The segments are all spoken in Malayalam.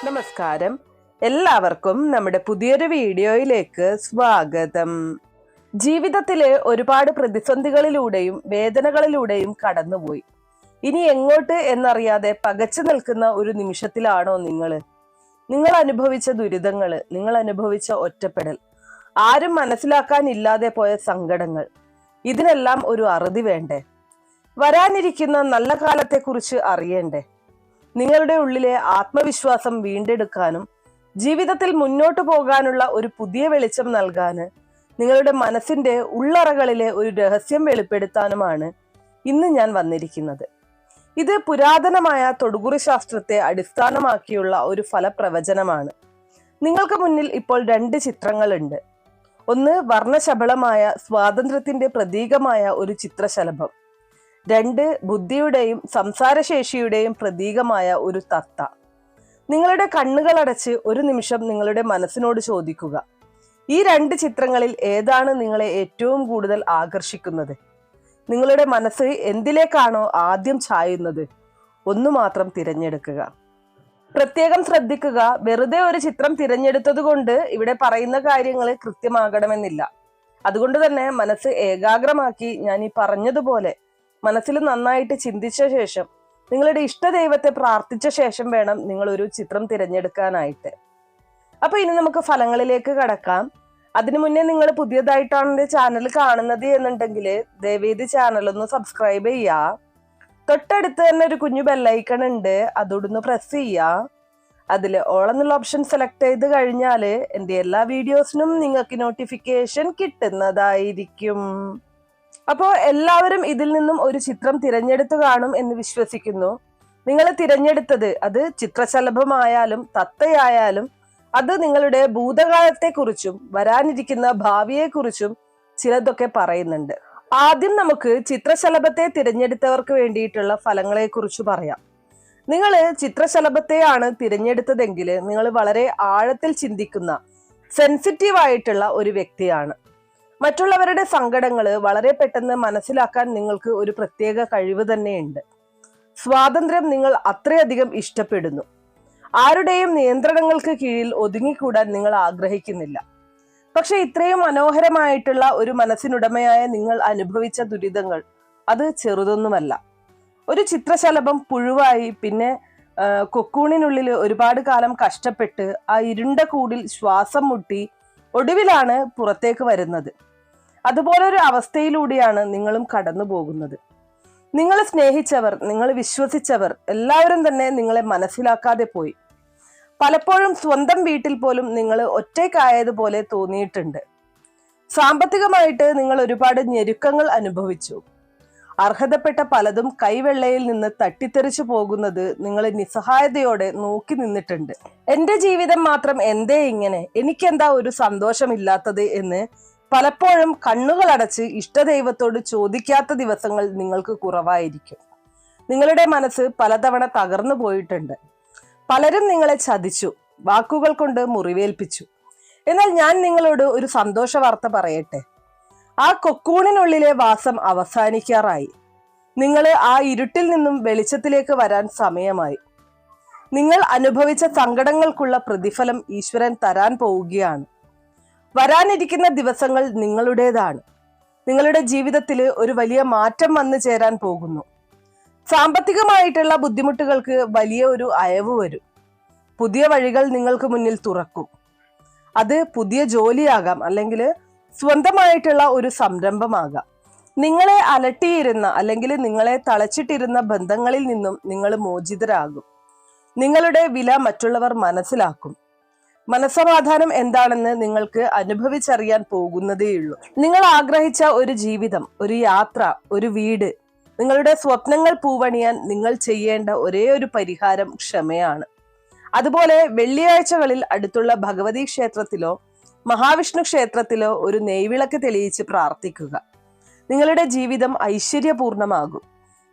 നമസ്കാരം. എല്ലാവർക്കും നമ്മുടെ പുതിയൊരു വീഡിയോയിലേക്ക് സ്വാഗതം. ജീവിതത്തിലെ ഒരുപാട് പ്രതിസന്ധികളിലൂടെയും വേദനകളിലൂടെയും കടന്നുപോയി. ഇനി എങ്ങോട്ട് എന്നറിയാതെ പകച്ചു നിൽക്കുന്ന ഒരു നിമിഷത്തിലാണോ നിങ്ങൾ അനുഭവിച്ച ദുരിതങ്ങള്, നിങ്ങൾ അനുഭവിച്ച ഒറ്റപ്പെടൽ, ആരും മനസ്സിലാക്കാനില്ലാതെ പോയ സങ്കടങ്ങൾ, ഇതിനെല്ലാം ഒരു അറുതി വേണ്ടേ? വരാനിരിക്കുന്ന നല്ല കാലത്തെക്കുറിച്ച് അറിയണ്ടേ? നിങ്ങളുടെ ഉള്ളിലെ ആത്മവിശ്വാസം വീണ്ടെടുക്കാനും ജീവിതത്തിൽ മുന്നോട്ടു പോകാനുള്ള ഒരു പുതിയ വെളിച്ചം നൽകാന്, നിങ്ങളുടെ മനസ്സിന്റെ ഉള്ളറകളിലെ ഒരു രഹസ്യം വെളിപ്പെടുത്താനുമാണ് ഇന്ന് ഞാൻ വന്നിരിക്കുന്നത്. ഇത് പുരാതനമായ തൊടുകുറി ശാസ്ത്രത്തെ അടിസ്ഥാനമാക്കിയുള്ള ഒരു ഫലപ്രവചനമാണ്. നിങ്ങൾക്ക് മുന്നിൽ ഇപ്പോൾ 2 ചിത്രങ്ങളുണ്ട്. ഒന്ന് വർണ്ണശബളമായ സ്വാതന്ത്ര്യത്തിന്റെ പ്രതീകമായ ഒരു ചിത്രശലഭം. 2 ബുദ്ധിയുടെയും സംസാരശേഷിയുടെയും പ്രതീകമായ ഒരു തത്ത. നിങ്ങളുടെ കണ്ണുകളടച്ച് ഒരു നിമിഷം നിങ്ങളുടെ മനസ്സിനോട് ചോദിക്കുക, ഈ 2 ചിത്രങ്ങളിൽ ഏതാണ് നിങ്ങളെ ഏറ്റവും കൂടുതൽ ആകർഷിക്കുന്നത്? നിങ്ങളുടെ മനസ്സ് എന്തിലേക്കാണോ ആദ്യം ചായുന്നത്, ഒന്നു മാത്രം തിരഞ്ഞെടുക്കുക. പ്രത്യേകം ശ്രദ്ധിക്കുക, വെറുതെ ഒരു ചിത്രം തിരഞ്ഞെടുത്തത് കൊണ്ട് ഇവിടെ പറയുന്ന കാര്യങ്ങൾ കൃത്യമാകണമെന്നില്ല. അതുകൊണ്ട് തന്നെ മനസ്സ് ഏകാഗ്രമാക്കി ഞാൻ ഈ പറഞ്ഞതുപോലെ മനസ്സിൽ നന്നായിട്ട് ചിന്തിച്ച ശേഷം നിങ്ങളുടെ ഇഷ്ടദൈവത്തെ പ്രാർത്ഥിച്ച ശേഷം വേണം നിങ്ങൾ ഒരു ചിത്രം തിരഞ്ഞെടുക്കാനായിട്ട്. അപ്പൊ ഇനി നമുക്ക് ഫലങ്ങളിലേക്ക് കടക്കാം. അതിനു മുന്നേ നിങ്ങൾ പുതിയതായിട്ടാണ് എന്റെ ചാനൽ കാണുന്നത് എന്നുണ്ടെങ്കിൽ ദയവേദി ചാനൽ ഒന്ന് സബ്സ്ക്രൈബ് ചെയ്യുക. തൊട്ടടുത്ത് തന്നെ ഒരു കുഞ്ഞു ബെല്ലൈക്കൺ ഉണ്ട്, അതോടൊന്ന് പ്രസ് ചെയ്യുക. അതിൽ ഓൾ എന്നുള്ള ഓപ്ഷൻ സെലക്ട് ചെയ്ത് കഴിഞ്ഞാല് എന്റെ എല്ലാ വീഡിയോസിനും നിങ്ങൾക്ക് നോട്ടിഫിക്കേഷൻ കിട്ടുന്നതായിരിക്കും. അപ്പോൾ എല്ലാവരും ഇതിൽ നിന്നും ഒരു ചിത്രം തിരഞ്ഞെടുത്തു കാണും എന്ന് വിശ്വസിക്കുന്നു. നിങ്ങൾ തിരഞ്ഞെടുത്തത് അത് ചിത്രശലഭമായാലും തത്തയായാലും അത് നിങ്ങളുടെ ഭൂതകാലത്തെക്കുറിച്ചും വരാനിരിക്കുന്ന ഭാവിയെക്കുറിച്ചും ചിലതൊക്കെ പറയുന്നുണ്ട്. ആദ്യം നമുക്ക് ചിത്രശലഭത്തെ തിരഞ്ഞെടുത്തവർക്ക് വേണ്ടിയിട്ടുള്ള ഫലങ്ങളെ കുറിച്ച് പറയാം. നിങ്ങൾ ചിത്രശലഭത്തെയാണ് തിരഞ്ഞെടുത്തതെങ്കിൽ നിങ്ങൾ വളരെ ആഴത്തിൽ ചിന്തിക്കുന്ന സെൻസിറ്റീവ് ആയിട്ടുള്ള ഒരു വ്യക്തിയാണ്. മറ്റുള്ളവരുടെ സങ്കടങ്ങൾ വളരെ പെട്ടെന്ന് മനസ്സിലാക്കാൻ നിങ്ങൾക്ക് ഒരു പ്രത്യേക കഴിവ് തന്നെയുണ്ട്. സ്വാതന്ത്ര്യം നിങ്ങൾ അത്രയധികം ഇഷ്ടപ്പെടുന്നു. ആരുടെയും നിയന്ത്രണങ്ങൾക്ക് കീഴിൽ ഒതുങ്ങിക്കൂടാൻ നിങ്ങൾ ആഗ്രഹിക്കുന്നില്ല. പക്ഷെ ഇത്രയും മനോഹരമായിട്ടുള്ള ഒരു മനസ്സിനുടമയായ നിങ്ങൾ അനുഭവിച്ച ദുരിതങ്ങൾ അത് ചെറുതൊന്നുമല്ല. ഒരു ചിത്രശലഭം പുഴുവായി പിന്നെ കൊക്കൂണിനുള്ളിൽ ഒരുപാട് കാലം കഷ്ടപ്പെട്ട് ആ ഇരുണ്ട കൂടിൽ ശ്വാസം മുട്ടി ഒടുവിലാണ് പുറത്തേക്ക് വരുന്നത്. അതുപോലൊരു അവസ്ഥയിലൂടെയാണ് നിങ്ങളും കടന്നു പോകുന്നത്. നിങ്ങൾ സ്നേഹിച്ചവർ, നിങ്ങൾ വിശ്വസിച്ചവർ എല്ലാവരും തന്നെ നിങ്ങളെ മനസ്സിലാക്കാതെ പോയി. പലപ്പോഴും സ്വന്തം വീട്ടിൽ പോലും നിങ്ങൾ ഒറ്റയ്ക്കായതുപോലെ തോന്നിയിട്ടുണ്ട്. സാമ്പത്തികമായിട്ട് നിങ്ങൾ ഒരുപാട് ഞെരുക്കങ്ങൾ അനുഭവിച്ചു. അർഹതപ്പെട്ട പലതും കൈവെള്ളയിൽ നിന്ന് തട്ടിത്തെറിച്ചു പോകുന്നത് നിങ്ങൾ നിസ്സഹായതയോടെ നോക്കി നിന്നിട്ടുണ്ട്. എന്റെ ജീവിതം മാത്രം എന്തേ ഇങ്ങനെ, എനിക്കെന്താ ഒരു സന്തോഷമില്ലാത്തത് എന്ന് പലപ്പോഴും കണ്ണുകളടച്ച് ഇഷ്ടദൈവത്തോട് ചോദിക്കാത്ത ദിവസങ്ങൾ നിങ്ങൾക്ക് കുറവായിരിക്കും. നിങ്ങളുടെ മനസ്സ് പലതവണ തകർന്നു പോയിട്ടുണ്ട്. പലരും നിങ്ങളെ ചതിച്ചു, വാക്കുകൾ കൊണ്ട് മുറിവേൽപ്പിച്ചു. എന്നാൽ ഞാൻ നിങ്ങളോട് ഒരു സന്തോഷ വാർത്ത പറയട്ടെ. ആ കൊക്കൂണിനുള്ളിലെ വാസം അവസാനിക്കാറായി. നിങ്ങൾ ആ ഇരുട്ടിൽ നിന്നും വെളിച്ചത്തിലേക്ക് വരാൻ സമയമായി. നിങ്ങൾ അനുഭവിച്ച സങ്കടങ്ങൾക്കുള്ള പ്രതിഫലം ഈശ്വരൻ തരാൻ പോവുകയാണ്. വരാനിരിക്കുന്ന ദിവസങ്ങൾ നിങ്ങളുടേതാണ്. നിങ്ങളുടെ ജീവിതത്തിൽ ഒരു വലിയ മാറ്റം വന്നു ചേരാൻ പോകുന്നു. സാമ്പത്തികമായിട്ടുള്ള ബുദ്ധിമുട്ടുകൾക്ക് വലിയ ഒരു അയവ് വരും. പുതിയ വഴികൾ നിങ്ങൾക്ക് മുന്നിൽ തുറക്കും. അത് പുതിയ ജോലിയാകാം, അല്ലെങ്കിൽ സ്വന്തമായിട്ടുള്ള ഒരു സംരംഭമാകാം. നിങ്ങളെ അലട്ടിയിരുന്ന അല്ലെങ്കിൽ നിങ്ങളെ തളച്ചിട്ടിരുന്ന ബന്ധങ്ങളിൽ നിന്നും നിങ്ങൾ മോചിതരാകും. നിങ്ങളുടെ വില മറ്റുള്ളവർ മനസ്സിലാക്കും. മനസ്സമാധാനം എന്താണെന്ന് നിങ്ങൾക്ക് അനുഭവിച്ചറിയാൻ പോകുന്നതേയുള്ളൂ. നിങ്ങൾ ആഗ്രഹിച്ച ഒരു ജീവിതം, ഒരു യാത്ര, ഒരു വീട്, നിങ്ങളുടെ സ്വപ്നങ്ങൾ പൂവണിയാൻ നിങ്ങൾ ചെയ്യേണ്ട ഒരേ ഒരു പരിഹാരം ക്ഷമയാണ്. അതുപോലെ വെള്ളിയാഴ്ചകളിൽ അടുത്തുള്ള ഭഗവതി ക്ഷേത്രത്തിലോ മഹാവിഷ്ണു ക്ഷേത്രത്തിലോ ഒരു നെയ്വിളക്ക് തെളിയിച്ച് പ്രാർത്ഥിക്കുക. നിങ്ങളുടെ ജീവിതം ഐശ്വര്യപൂർണമാകും.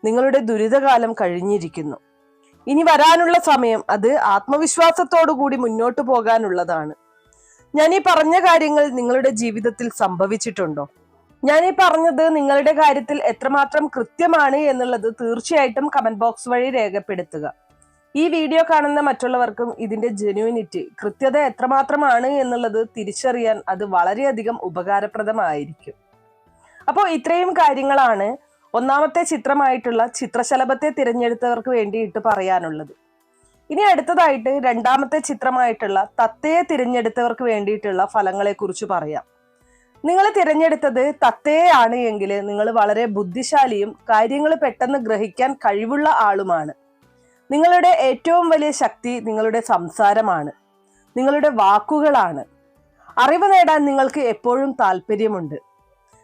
നിങ്ങളുടെ ദുരിതകാലം കഴിഞ്ഞിരിക്കുന്നു. ഇനി വരാനുള്ള സമയം അത് ആത്മവിശ്വാസത്തോടുകൂടി മുന്നോട്ടു പോകാനുള്ളതാണ്. ഞാൻ ഈ പറഞ്ഞ കാര്യങ്ങൾ നിങ്ങളുടെ ജീവിതത്തിൽ സംഭവിച്ചിട്ടുണ്ടോ? ഞാൻ ഈ പറഞ്ഞത് നിങ്ങളുടെ കാര്യത്തിൽ എത്രമാത്രം കൃത്യമാണ് എന്നുള്ളത് തീർച്ചയായിട്ടും കമന്റ് ബോക്സ് വഴി രേഖപ്പെടുത്തുക. ഈ വീഡിയോ കാണുന്ന മറ്റുള്ളവർക്കും ഇതിന്റെ ജെന്യൂനിറ്റി, കൃത്യത എത്രമാത്രമാണ് എന്നുള്ളത് തിരിച്ചറിയാൻ അത് വളരെയധികം ഉപകാരപ്രദമായിരിക്കും. അപ്പോൾ ഇത്രയും കാര്യങ്ങളാണ് ഒന്നാമത്തെ ചിത്രമായിട്ടുള്ള ചിത്രശലഭത്തെ തിരഞ്ഞെടുത്തവർക്ക് വേണ്ടിയിട്ട് പറയാനുള്ളത്. ഇനി അടുത്തതായിട്ട് രണ്ടാമത്തെ ചിത്രമായിട്ടുള്ള തത്തയെ തിരഞ്ഞെടുത്തവർക്ക് വേണ്ടിയിട്ടുള്ള ഫലങ്ങളെ കുറിച്ച് പറയാം. നിങ്ങൾ തിരഞ്ഞെടുത്തത് തത്തയെയാണ് എങ്കിൽ നിങ്ങൾ വളരെ ബുദ്ധിശാലിയും കാര്യങ്ങൾ പെട്ടെന്ന് ഗ്രഹിക്കാൻ കഴിവുള്ള ആളുമാണ്. നിങ്ങളുടെ ഏറ്റവും വലിയ ശക്തി നിങ്ങളുടെ സംസാരമാണ്, നിങ്ങളുടെ വാക്കുകളാണ്. അറിവ് നേടാൻ നിങ്ങൾക്ക് എപ്പോഴും താല്പര്യമുണ്ട്.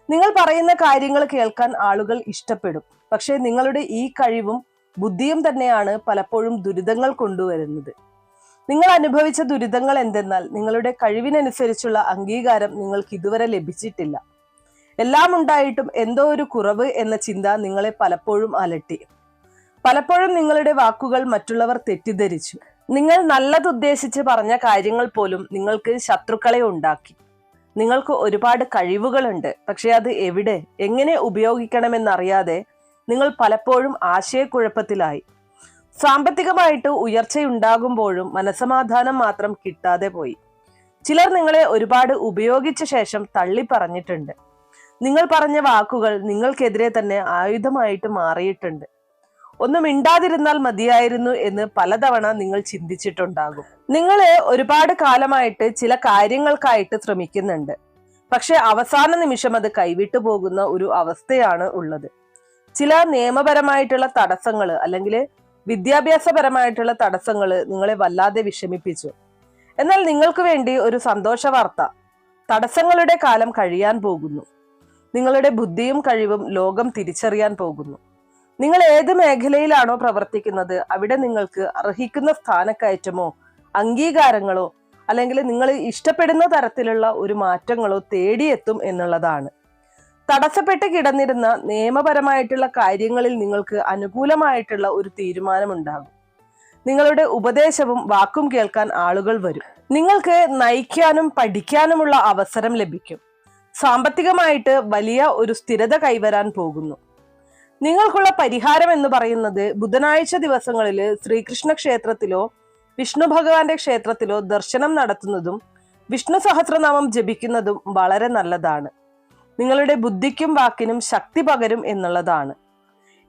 നിങ്ങൾ പറയുന്ന കാര്യങ്ങൾ കേൾക്കാൻ ആളുകൾ ഇഷ്ടപ്പെടും. പക്ഷേ നിങ്ങളുടെ ഈ കഴിവും ബുദ്ധിയും തന്നെയാണ് പലപ്പോഴും ദുരിതങ്ങൾ കൊണ്ടുവരുന്നത്. നിങ്ങൾ അനുഭവിച്ച ദുരിതങ്ങൾ എന്തെന്നാൽ നിങ്ങളുടെ കഴിവിനനുസരിച്ചുള്ള അംഗീകാരം നിങ്ങൾക്ക് ഇതുവരെ ലഭിച്ചിട്ടില്ല. എല്ലാം ഉണ്ടായിട്ടും എന്തോ ഒരു കുറവ് എന്ന ചിന്ത നിങ്ങളെ പലപ്പോഴും അലട്ടി. പലപ്പോഴും നിങ്ങളുടെ വാക്കുകൾ മറ്റുള്ളവർ തെറ്റിദ്ധരിച്ചു. നിങ്ങൾ നല്ലത് ഉദ്ദേശിച്ച് പറഞ്ഞ കാര്യങ്ങൾ പോലും നിങ്ങൾക്ക് ശത്രുക്കളെ ഉണ്ടാക്കി. നിങ്ങൾക്ക് ഒരുപാട് കഴിവുകളുണ്ട്, പക്ഷെ അത് എവിടെ, എങ്ങനെ ഉപയോഗിക്കണമെന്നറിയാതെ നിങ്ങൾ പലപ്പോഴും ആശയക്കുഴപ്പത്തിലായി. സാമ്പത്തികമായിട്ട് ഉയർച്ചയുണ്ടാകുമ്പോഴും മനസമാധാനം മാത്രം കിട്ടാതെ പോയി. ചിലർ നിങ്ങളെ ഒരുപാട് ഉപയോഗിച്ച ശേഷം തള്ളി പറഞ്ഞിട്ടുണ്ട്. നിങ്ങൾ പറഞ്ഞ വാക്കുകൾ നിങ്ങൾക്കെതിരെ തന്നെ ആയുധമായിട്ട് മാറിയിട്ടുണ്ട്. ഒന്നും മിണ്ടാതിരുന്നാൽ മതിയായിരുന്നു എന്ന് പലതവണ നിങ്ങൾ ചിന്തിച്ചിട്ടുണ്ടാകും. നിങ്ങൾ ഒരുപാട് കാലമായിട്ട് ചില കാര്യങ്ങൾക്കായിട്ട് ശ്രമിക്കുന്നുണ്ട്, പക്ഷെ അവസാന നിമിഷം അത് കൈവിട്ടു പോകുന്ന ഒരു അവസ്ഥയാണ് ഉള്ളത്. ചില നിയമപരമായിട്ടുള്ള തടസ്സങ്ങൾ അല്ലെങ്കിൽ വിദ്യാഭ്യാസപരമായിട്ടുള്ള തടസ്സങ്ങൾ നിങ്ങളെ വല്ലാതെ വിഷമിപ്പിച്ചു. എന്നാൽ നിങ്ങൾക്ക് വേണ്ടി ഒരു സന്തോഷ വാർത്ത: തടസ്സങ്ങളുടെ കാലം കഴിയാൻ പോകുന്നു. നിങ്ങളുടെ ബുദ്ധിയും കഴിവും ലോകം തിരിച്ചറിയാൻ പോകുന്നു. നിങ്ങൾ ഏത് മേഖലയിലാണോ പ്രവർത്തിക്കുന്നത് അവിടെ നിങ്ങൾക്ക് അർഹിക്കുന്ന സ്ഥാനക്കയറ്റമോ അംഗീകാരങ്ങളോ അല്ലെങ്കിൽ നിങ്ങൾ ഇഷ്ടപ്പെടുന്ന തരത്തിലുള്ള ഒരു മാറ്റങ്ങളോ തേടിയെത്തും എന്നുള്ളതാണ്. തടസ്സപ്പെട്ട് കിടന്നിരുന്ന നിയമപരമായിട്ടുള്ള കാര്യങ്ങളിൽ നിങ്ങൾക്ക് അനുകൂലമായിട്ടുള്ള ഒരു തീരുമാനമുണ്ടാകും. നിങ്ങളുടെ ഉപദേശവും വാക്കും കേൾക്കാൻ ആളുകൾ വരും. നിങ്ങൾക്ക് നയിക്കാനും പഠിക്കാനുമുള്ള അവസരം ലഭിക്കും. സാമ്പത്തികമായിട്ട് വലിയ ഒരു സ്ഥിരത കൈവരാൻ പോകുന്നു. നിങ്ങൾക്കുള്ള പരിഹാരം എന്ന് പറയുന്നത് ബുധനാഴ്ച ദിവസങ്ങളിൽ ശ്രീകൃഷ്ണ ക്ഷേത്രത്തിലോ വിഷ്ണു ഭഗവാന്റെ ക്ഷേത്രത്തിലോ ദർശനം നടത്തുന്നതും വിഷ്ണു സഹസ്രനാമം ജപിക്കുന്നതും വളരെ നല്ലതാണ്. നിങ്ങളുടെ ബുദ്ധിക്കും വാക്കിനും ശക്തി പകരും എന്നുള്ളതാണ്.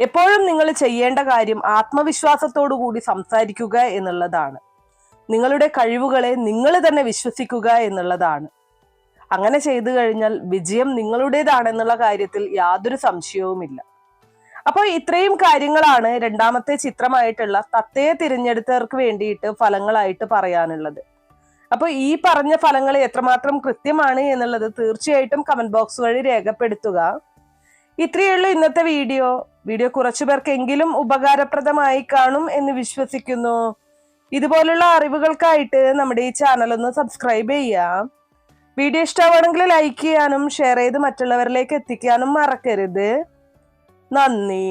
എപ്പോഴും നിങ്ങൾ ചെയ്യേണ്ട കാര്യം ആത്മവിശ്വാസത്തോടു കൂടി സംസാരിക്കുക എന്നുള്ളതാണ്. നിങ്ങളുടെ കഴിവുകളെ നിങ്ങൾ തന്നെ വിശ്വസിക്കുക എന്നുള്ളതാണ്. അങ്ങനെ ചെയ്തു കഴിഞ്ഞാൽ വിജയം നിങ്ങളുടേതാണെന്നുള്ള കാര്യത്തിൽ യാതൊരു സംശയവുമില്ല. അപ്പോൾ ഇത്രയും കാര്യങ്ങളാണ് രണ്ടാമത്തെ ചിത്രമായിട്ടുള്ള തത്തയെ തിരഞ്ഞെടുത്തവർക്ക് വേണ്ടിയിട്ട് ഫലങ്ങളായിട്ട് പറയാനുള്ളത്. അപ്പോൾ ഈ പറഞ്ഞ ഫലങ്ങൾ എത്രമാത്രം കൃത്യമാണ് എന്നുള്ളത് തീർച്ചയായിട്ടും കമന്റ് ബോക്സ് വഴി രേഖപ്പെടുത്തുക. ഇത്രയുള്ളൂ ഇന്നത്തെ വീഡിയോ കുറച്ചു പേർക്കെങ്കിലും ഉപകാരപ്രദമായി കാണും എന്ന് വിശ്വസിക്കുന്നു. ഇതുപോലുള്ള അറിവുകൾക്കായിട്ട് നമ്മുടെ ഈ ചാനൽ ഒന്ന് സബ്സ്ക്രൈബ് ചെയ്യാം. വീഡിയോ ഇഷ്ടമാണെങ്കിൽ ലൈക്ക് ചെയ്യാനും ഷെയർ ചെയ്ത് മറ്റുള്ളവരിലേക്ക് എത്തിക്കാനും മറക്കരുത്. നന്ദി.